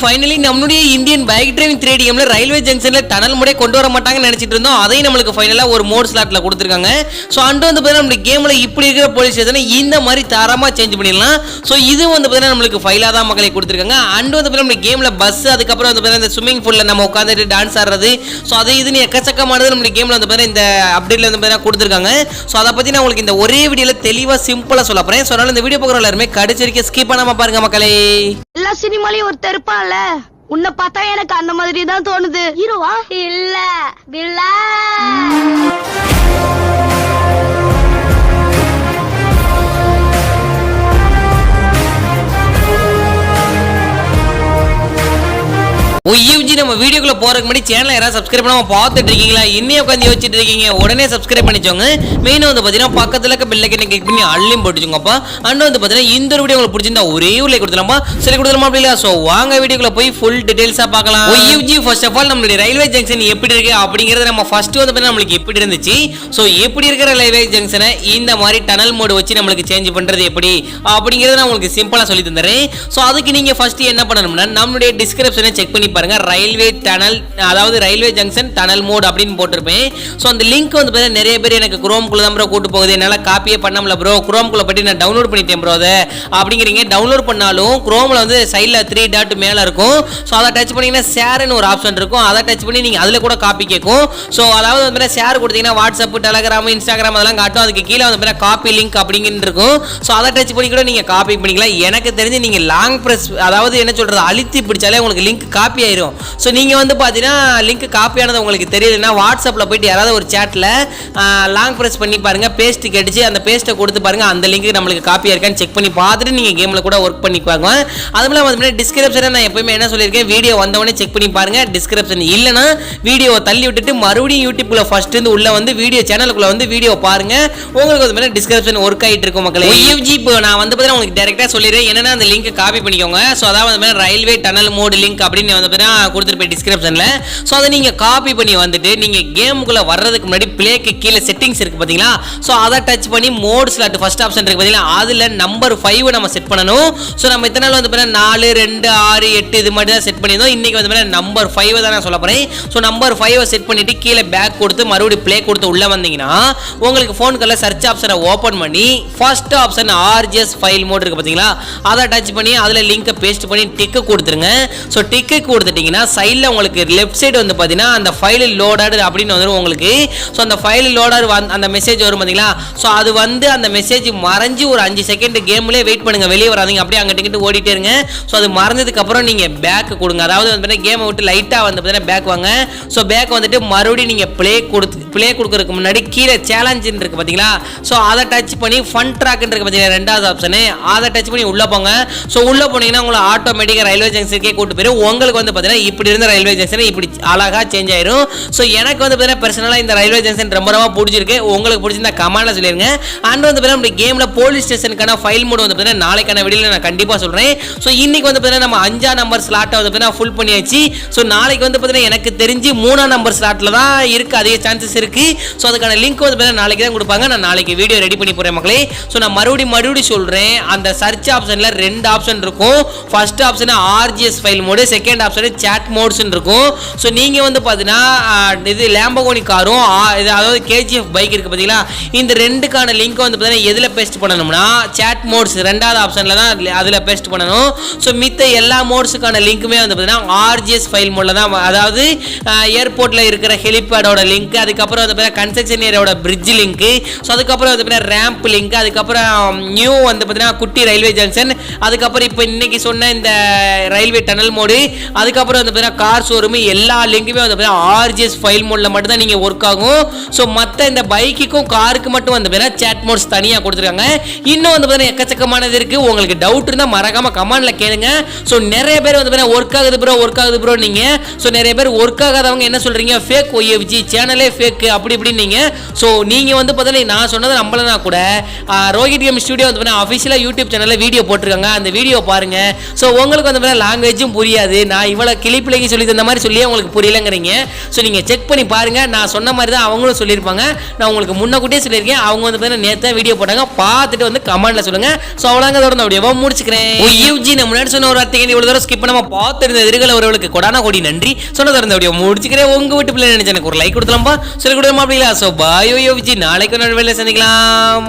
Finally நம்மளுடைய Indian bike driving 3D கேம்ல railway ஜங்ஷன்ல tunnel மோடே கொண்டு வர மாட்டாங்கன்னு நினைச்சிட்டு இருந்தோம். அதையும் நம்மளுக்கு ஃபைனலா ஒரு மோட் ஸ்லாட்ல கொடுத்திருக்காங்க. சோ அண்ட் வந்து பாத்தீங்கன்னா நம்ம கேம்ல இப்படி இருக்கிற போலீஸ் ஸ்டேஷனை இந்த மாதிரி தாராளமா சேஞ்ச் பண்ணிடலாம். சோ இது வந்து பாத்தீங்கன்னா நம்மளுக்கு ஃபைலா தான் மக்களை கொடுத்திருக்காங்க. அண்ட் வந்து பாத்தீங்கன்னா நம்ம கேம்ல பஸ் அதுக்கு அப்புறம் வந்து பாத்தீங்கன்னா இந்த ஸ்விமிங் பூல்ல நம்ம உட்கார்ந்துட்டு டான்ஸ் ஆடுறது சோ அது இதுன்னு எக்கச்சக்கமானது நம்ம கேம்ல வந்து பாத்தீங்கன்னா இந்த அப்டேட்ல வந்து பாத்தீங்கன்னா கொடுத்திருக்காங்க. சோ அத பத்தி நான் உங்களுக்கு இந்த ஒரே வீடியோல தெளிவா சிம்பிளா சொல்ல போறேன். சோ அதனால இந்த வீடியோ பார்க்குற எல்லாரும் கடைசி வரைக்கும் ஸ்கிப் பண்ணாம பாருங்க மக்களே. எல்லா சினிமாலயும் ஒரு தெருப்பான்ல உன்னை பார்த்தா எனக்கு அந்த மாதிரி தான் தோணுது. ஹீரோவா இல்ல வில்லா. OUG நம்ம வீடியோக்குள்ள போறதுக்கு முன்னாடி சேனலை யாராவது சப்ஸ்கிரைப் பண்ணாம பார்த்துட்டு இருக்கீங்களா? இன்னும் உட்காந்து யோசிச்சுட்டு இருக்கீங்க, உடனே சப்ஸ்கிரைப் பண்ணிச்சோங்க. மெயினா வந்து பாத்தீங்கன்னா பக்கத்துல இருக்க பெல் ஐகானை கிளிக் பண்ணி அள்ளியும் போட்டுச்சுங்கப்பா. அண்ட் வந்து பாத்தீங்கன்னா இந்த வீடியோ உங்களுக்கு பிடிச்சிருந்தா ஒரே ஒரு லைக் கொடுத்துலாமா? சரி கொடுத்துலாமா அப்படி இல்ல? சோ வாங்க வீடியோக்குள்ள போய் ஃபுல் டீடைல்ஸா பார்க்கலாம். OUG ஃபர்ஸ்ட் ஆஃப் ஆல் நம்மளுடைய ரயில்வே ஜங்ஷன் எப்படி இருக்கு அப்படிங்கறத நம்ம ஃபர்ஸ்ட் வந்து பாத்தீங்கன்னா நம்மளுக்கு எப்படி இருந்துச்சு, சோ எப்படி இருக்கிற ரயில்வே ஜங்ஷனை இந்த மாதிரி டனல் மோட் வச்சு நம்மளுக்கு சேஞ்ச் பண்றது எப்படி அப்படிங்கறத நான் உங்களுக்கு சிம்பிளா சொல்லி தந்துறேன். சோ அதுக்கு நீங்க ஃபர்ஸ்ட் என்ன பண்ணணும்னா நம்மளுடைய டிஸ்கிரிப்ஷனை செக் பண்ணி பாருங்க. ரயில்வே டனல் அதாவது ரயில்வே ஜங்ஷன் டனல் மோட் அப்படின்னு போட்டிருப்பேன். ஸோ அந்த லிங்க் வந்து பார்த்தீங்கன்னா நிறைய பேர் எனக்கு குரோம்குள்ள தான் ப்ரோ கூட்டு போகுது, என்னால் காப்பியே பண்ணல ப்ரோ, குரோம்குள்ள பற்றி நான் டவுன்லோட் பண்ணிட்டேன் ப்ரோ அதை அப்படிங்கிறீங்க. டவுன்லோட் பண்ணாலும் குரோமில் வந்து சைடில் 3 டாட் மேலே இருக்கும். ஸோ அதை டச் பண்ணிங்கன்னா ஷேர்னு ஒரு ஆப்ஷன் இருக்கும். அதை டச் பண்ணி நீங்கள் அதில் கூட காப்பி கேட்கும். ஸோ அதாவது வந்து ஷேர் கொடுத்தீங்கன்னா வாட்ஸ்அப், டெலகிராம், இன்ஸ்டாகிராம் அதெல்லாம் காட்டும். அதுக்கு கீழே வந்து காப்பி லிங்க் அப்படிங்கிட்டு இருக்கும். ஸோ அதை டச் பண்ணி கூட நீங்கள் காப்பி பண்ணிக்கலாம். எனக்கு தெரிஞ்சு நீங்கள் லாங் ப்ரெஸ் அதாவது என்ன சொல்கிறது அழுத்தி பிடிச்சாலே உங்களுக்கு லிங்க் காப்பி ஆயிரும். ஸோ நீங்கள் வந்து பார்த்தீங்கன்னா லிங்க் காப்பியானது உங்களுக்கு தெரியலன்னா வாட்ஸ்அப்பில் போயிட்டு யாராவது ஒரு சேட்டில் லாங் ப்ரெஸ் பண்ணி பாருங்கள், பேஸ்ட் கடிச்சு அந்த பேஸ்ட்டை கொடுத்து பாருங்கள், அந்த லிங்க் நம்மளுக்கு காப்பியாக இருக்கான்னு செக் பண்ணி பார்த்துட்டு நீங்கள் கேமில் கூட ஒர்க் பண்ணிப்பாங்க. அதுவும் இல்லாமல் டிஸ்கிரிப்ஷனை நான் எப்பவுமே என்ன சொல்லியிருக்கேன், வீடியோ வந்தவொடனே செக் பண்ணி பாருங்கள். டிஸ்கிரிப்ஷன் இல்லைனா வீடியோவை தள்ளி விட்டுட்டு மறுபடியும் யூடியூப்ல ஃபர்ஸ்ட் இருந்து உள்ள வந்து வீடியோ சேனலுக்குள்ள வந்து வீடியோ பாருங்க, உங்களுக்கு வந்து டிஸ்கிரிப்ஷன் ஒர்க் ஆகிட்டு இருக்கும் மக்களே. OUG இப்போ நான் வந்து பார்த்தீங்கன்னா உங்களுக்கு டேரெக்டாக சொல்லிடுறேன், என்னன்னா அந்த லிங்க் காப்பி பண்ணிக்கோங்க. ஸோ அதாவது ரயில்வே டனல் மோட் லிங்க் அப்படின்னு வந்து பார்த்தீங்கன்னா கொடுத்துருப்பேன் டிஸ்கிரிப்ஷன்ல. சோ அதை நீங்க காப்பி பண்ணி வந்துட்டு நீங்க கேமுக்குள்ள வர்றதுக்கு முன்னாடி பிளேக்கு கீழே செட்டிங்ஸ் இருக்கு பாத்தீங்களா, சோ அதை டச் பண்ணி மோட் ஸ்லாட் ஃபர்ஸ்ட் ஆப்ஷன் இருக்கு பாத்தீங்களா, அதுல நம்பர் 5 நம்ம செட் பண்ணணும். சோ நம்ம இத்தனை நாள் வந்து 4 2 6 8 இது மாதிரி தான் செட் பண்ணியிருந்தோம். இன்னைக்கு வந்து நம்பர் 5 தான் நான் சொல்ல போறேன். சோ நம்பர் 5 செட் பண்ணிட்டு கீழே பேக் கொடுத்து மறுபடியும் ப்ளே கொடுத்து உள்ள வந்தீங்கன்னா உங்களுக்கு போனுக்குள்ள சர்ச் ஆப்ஷனை ஓபன் பண்ணி first option RGS file mode இருக்கு பாத்தீங்களா, அதை டச் பண்ணி அதுல லிங்கை பேஸ்ட் பண்ணி டிக் கொடுத்துருங்க. சோ டிக் கொடுத்துட்டீங்கன்னா சைடுல உங்களுக்கு லெஃப்ட் சைடு வந்து பாத்தீங்கன்னா அந்த ஃபைல் லோடட் அப்படின்னு வந்துரும் உங்களுக்கு. சோ அந்த ஃபைல் லோடர் அந்த மெசேஜ் வரும் பாத்தீங்களா, சோ அது வந்து அந்த மெசேஜ் மறைஞ்சு ஒரு 5 செகண்ட் கேம்லயே வெயிட் பண்ணுங்க, வெளியே வராதீங்க, அப்படியே அங்கிட்டு இங்கிட்டு ஓடிட்டே இருங்க. சோ அது மறந்ததுக்கு அப்புறம் நீங்க பேக் கொடுங்க, அதாவது வந்து கேமை விட்டு லைட்டா வந்து பாத்தீங்கன்னா பேக் வாங்க. சோ பேக் வந்துட்டு மறுபடியும் நீங்க ப்ளே கொடுக்கறதுக்கு முன்னாடி கீழே சேலஞ்ச் இருக்கு பாத்தீங்களா, சோ அதை டச் பண்ணி ஃபன் ட்ராக் இருக்கு பாத்தீங்களா ரெண்டாவது ஆப்ஷன், அதை டச் பண்ணி உள்ள போங்க. சோ உள்ள போனீங்கன்னா உங்களை ஆட்டோமேட்டிக்கா ரயில்வே ஜங்ஷனுக்கே கூட்டு போயிடும். உங்களுக்கு வந்து பாத்தீங்கன்னா இப்படி இருந்த ரயில்வே ஜங்ஷன் இப்படி அழகா சேஞ்ச் ஆயிரும். சோ எனக்கு வந்து பாத்தீங்கன்னா பர்சனலா இந்த ரயில்வே ஜங்ஷன் ரொம்ப ரொம்ப பிடிச்சிருக்கு. உங்களுக்கு பிடிச்சிருந்தா கமெண்ட்ல சொல்லிருங்க. அண்ட் வந்து பாத்தீங்கன்னா நம்ம கேம்ல போலீஸ் ஸ்டேஷனுக்கான ஃபைல் மோட் வந்து பாத்தீங்கன்னா நாளைக்கான வீடியோல நான் கண்டிப்பா சொல்றேன். சோ இன்னைக்கு வந்து பாத்தீங்கன்னா நம்ம 5ஆம் நம்பர் ஸ்லாட்டை வந்து பாத்தீங்கன்னா ஃபுல் பண்ணியாச்சு. சோ நாளைக்கு வந்து பாத்தீங்கன்னா எனக்கு தெரிஞ்சு 3ஆம் நம்பர் ஸ்லாட்ல தான் இருக்கு, அதிக சான்சஸ் இருக்கு. சோ அதுக்கான லிங்க் வந்து பாத்தீங்கன்னா நாளைக்கு தான் கொடுப்பாங்க. நான் நாளைக்கு வீடியோ ரெடி பண்ணி போறேன் மக்களே. சோ நான் மறுபடியும் சொல்றேன், அந்த சர்ச் ஆப்ஷன்ல 2 ஆப்ஷன் இருக்கும். First option RGS file mode, second option chat modes இருக்கும். சோ நீங்க வந்து பாத்தீங்கன்னா இது லேம்பகோனி காரும் அதாவது KGF பைக் இருக்கு பாத்தீங்களா, இந்த ரெண்டுக்கான லிங்க் வந்து பாத்தீங்கன்னா எதுல பேஸ்ட் பண்ணணும்னா chat modes ரெண்டாவது ஆப்ஷன்ல தான் அதுல பேஸ்ட் பண்ணணும். சோ மித்த எல்லா மோட்ஸ்க்கான லிங்க்குமே வந்து பாத்தீங்கன்னா RGS ஃபைல் மோட்ல தான், அதாவது ஏர்போர்ட்ல இருக்கிற ஹெலிபேடோட லிங்க், அதுக்கப்புறம் வந்து பாத்தீங்கன்னா கன்ஸ்ட்ரக்ஷன் ஏரியாவோட பிரிட்ஜ் லிங்க், சோ அதுக்கப்புறம் வந்து பாத்தீங்கன்னா ரேம்ப் லிங்க், அதுக்கப்புறம் நியூ வந்து பாத்தீங்கன்னா குட்டி ரயில்வே ஜங்ஷன், அதுக்கப்புறம் இப்போ இன்னைக்கு சொன்ன இந்த ரயில்வே டனல் மோடு, அதுக்கப்புறம் வந்து பாத்தீங்கன்னா கார் ஷோரூம், எல்லா லிங்க்குமே வந்து பாத்தீங்கன்னா RGS ஃபைல் மோட்ல மட்டும் தான் நீங்க ஒர்க் ஆகும். சோ மத்த இந்த பைக்குக்கும் காருக்கு மட்டும் வந்து பாத்தீங்கன்னா chat modes தனியா கொடுத்திருக்காங்க. இன்னும் வந்து பாத்தீங்கன்னா எக்கச்சக்கமானது இருக்கு. உங்களுக்கு டவுட் இருந்தா மறக்காம கமெண்ட்ல கேளுங்க. சோ நிறைய பேர் வந்து பாத்தீங்கன்னா ஒர்க் ஆகுது ப்ரோ நீங்க. சோ நிறைய பேர் ஒர்க் ஆகாதவங்க என்ன சொல்றீங்க, ஃபேக் OUG சேனலே ஃபேக் அப்படி இப்படி நீங்க. சோ நீங்க வந்து பாத்தீங்கன்னா நான் சொன்னதை நம்பலனா கூட ரோஹித் கேம் ஸ்டுடியோ வந்து பாத்தீங்கன்னா ஆபீஷியலா யூடியூப் சேனல்ல வீடியோ போட்டுருக்காங்க, அந்த வீடியோ பாருங்க. சோ உங்களுக்கு வந்து பாத்தீங்கன்னா லாங்குவேஜும் புரியாது, நான் இவ்வளவு கிளிப்பிள்ளைக்கு சொல்லி தந்த மாதிரி சொல்லி உங்களுக்கு புரியலங்கிறீங்க. ஸோ நீங்க செக் பண்ணி பாருங்க. நான் சொன்ன மாதிரி தான் அவங்களும் சொல்லியிருப்பாங்க. நான் உங்களுக்கு முன்னக்கூட்டியே சொல்லியிருக்கேன். அவங்க வந்து பார்த்தீங்கன்னா நேற்று வீடியோ போட்டாங்க, பார்த்துட்டு வந்து கமெண்ட்ல சொல்லுங்க. ஸோ அவ்வளோங்க தொடர்ந்து அப்படியே முடிச்சுக்கிறேன். யூஜி நம்ம முன்னாடி சொன்ன ஒரு வார்த்தைக்கு இவ்வளவு தூரம் ஸ்கிப் பண்ணாம பார்த்துருந்த எதிர்கால உறவுகளுக்கு கொடான கோடி நன்றி. சொன்ன தொடர்ந்து அப்படியே முடிச்சுக்கிறேன். உங்க வீட்டு பிள்ளை நினைச்சு எனக்கு ஒரு லைக் கொடுத்தலாம்பா சொல்லி கொடுத்தோம் அப்படிங்களா. ஸோ பாய் யூஜி, நாளைக்கு ஒரு வேலை சந்திக்கலாம்.